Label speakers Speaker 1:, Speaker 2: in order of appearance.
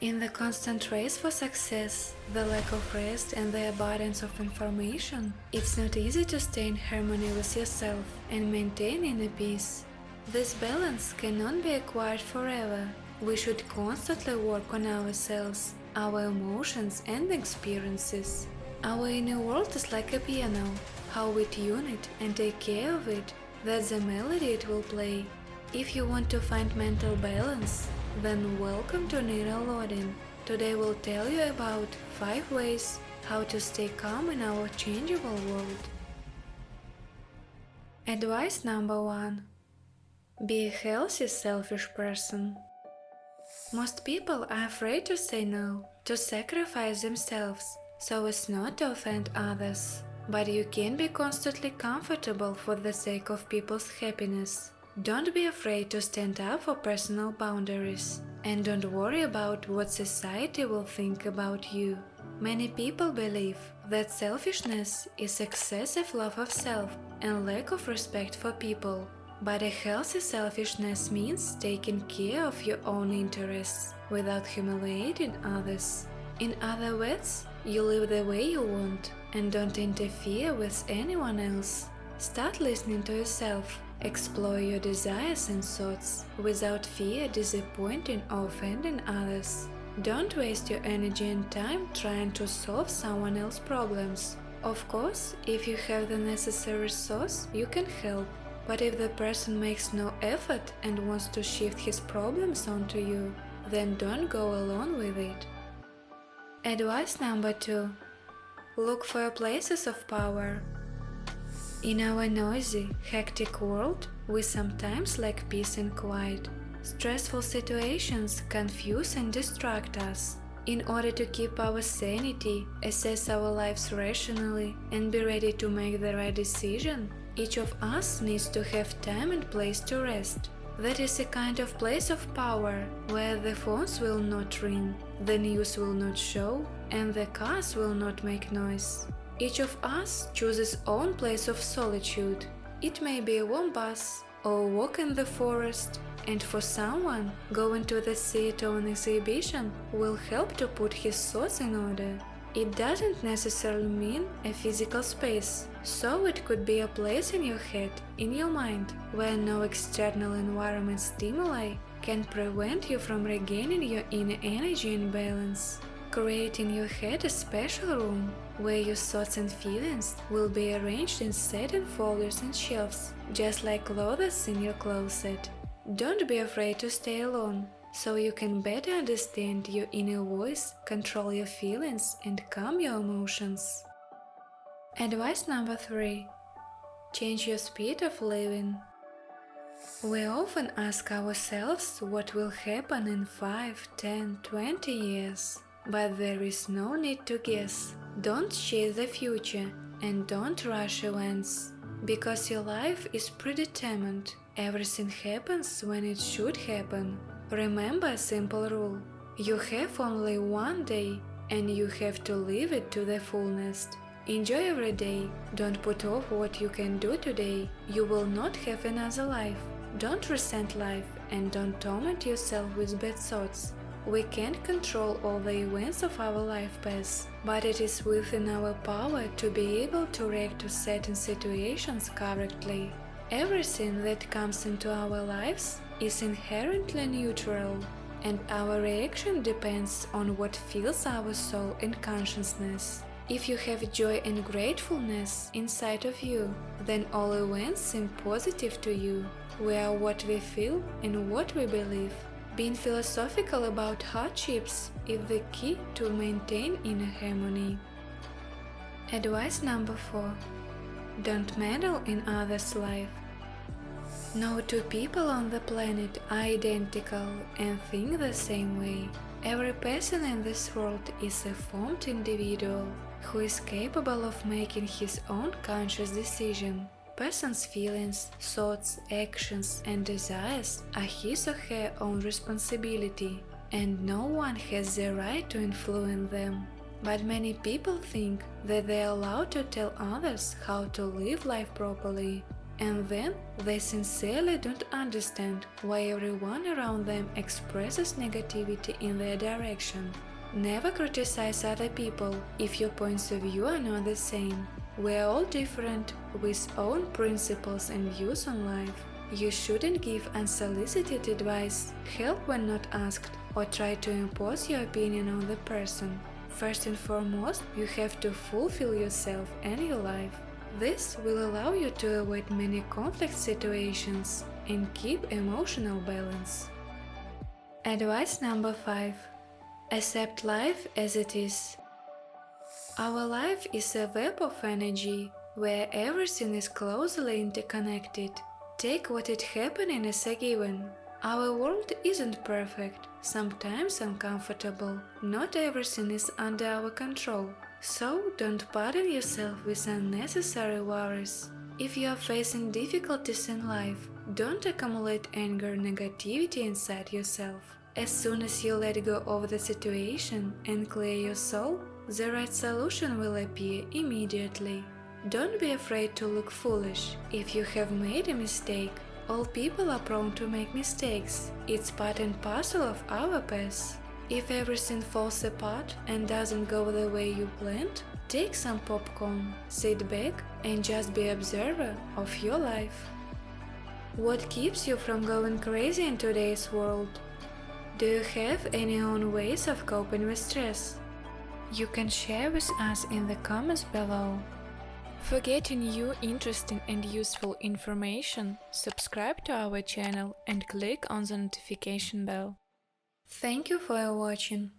Speaker 1: In the constant race for success, the lack of rest and the abundance of information, it's not easy to stay in harmony with yourself and maintain inner peace. This balance cannot be acquired forever. We should constantly work on ourselves, our emotions and experiences. Our inner world is like a piano. How we tune it and take care of it, that's the melody it will play. If you want to find mental balance, then welcome to Neural Loading. Today we'll tell you about 5 ways how to stay calm in our changeable world. Advice number 1. Be a healthy, selfish person. Most people are afraid to say no, to sacrifice themselves, so as not to offend others. But you can be constantly comfortable for the sake of people's happiness. Don't be afraid to stand up for personal boundaries. And don't worry about what society will think about you. Many people believe that selfishness is excessive love of self and lack of respect for people. But a healthy selfishness means taking care of your own interests without humiliating others. In other words, you live the way you want and don't interfere with anyone else. Start listening to yourself. Explore your desires and thoughts without fear disappointing or offending others. Don't waste your energy and time trying to solve someone else's problems. Of course, if you have the necessary resource, you can help. But if the person makes no effort and wants to shift his problems onto you, then don't go along with it. Advice number 2. Look for places of power. In our noisy, hectic world, we sometimes lack peace and quiet. Stressful situations confuse and distract us. In order to keep our sanity, assess our lives rationally, and be ready to make the right decision, each of us needs to have time and place to rest. That is a kind of place of power, where the phones will not ring, the news will not show, and the cars will not make noise. Each of us chooses own place of solitude. It may be a warm bath or a walk in the forest, and for someone, going to the theater or an exhibition will help to put his thoughts in order. It doesn't necessarily mean a physical space, so it could be a place in your head, in your mind, where no external environment stimuli can prevent you from regaining your inner energy and balance. Create in your head a special room, where your thoughts and feelings will be arranged in certain folders and shelves, just like clothes in your closet. Don't be afraid to stay alone, so you can better understand your inner voice, control your feelings, and calm your emotions. Advice number 3. Change your speed of living. We often ask ourselves what will happen in 5, 10, 20 years. But there is no need to guess. Don't chase the future and don't rush events. Because your life is predetermined. Everything happens when it should happen. Remember a simple rule. You have only one day and you have to live it to the fullness. Enjoy every day. Don't put off what you can do today. You will not have another life. Don't resent life and don't torment yourself with bad thoughts. We can't control all the events of our life path, but it is within our power to be able to react to certain situations correctly. Everything that comes into our lives is inherently neutral, and our reaction depends on what fills our soul and consciousness. If you have joy and gratefulness inside of you, then all events seem positive to you. We are what we feel and what we believe. Being philosophical about hardships is the key to maintain inner harmony. Advice number 4. Don't meddle in others' life. No two people on the planet are identical and think the same way. Every person in this world is a formed individual who is capable of making his own conscious decision. Person's feelings, thoughts, actions, and desires are his or her own responsibility, and no one has the right to influence them. But many people think that they are allowed to tell others how to live life properly, and then they sincerely don't understand why everyone around them expresses negativity in their direction. Never criticize other people if your points of view are not the same. We're all different, with own principles and views on life. You shouldn't give unsolicited advice, help when not asked, or try to impose your opinion on the person. First and foremost, you have to fulfill yourself and your life. This will allow you to avoid many conflict situations and keep emotional balance. Advice number 5. Accept life as it is. Our life is a web of energy, where everything is closely interconnected. Take what is happening as a given. Our world isn't perfect, sometimes uncomfortable. Not everything is under our control. So don't burden yourself with unnecessary worries. If you are facing difficulties in life, don't accumulate anger and negativity inside yourself. As soon as you let go of the situation and clear your soul, the right solution will appear immediately. Don't be afraid to look foolish. If you have made a mistake, all people are prone to make mistakes. It's part and parcel of our path. If everything falls apart and doesn't go the way you planned, take some popcorn, sit back and just be observer of your life. What keeps you from going crazy in today's world? Do you have any own ways of coping with stress? You can share with us in the comments below. For getting new interesting and useful information, subscribe to our channel and click on the notification bell. Thank you for watching.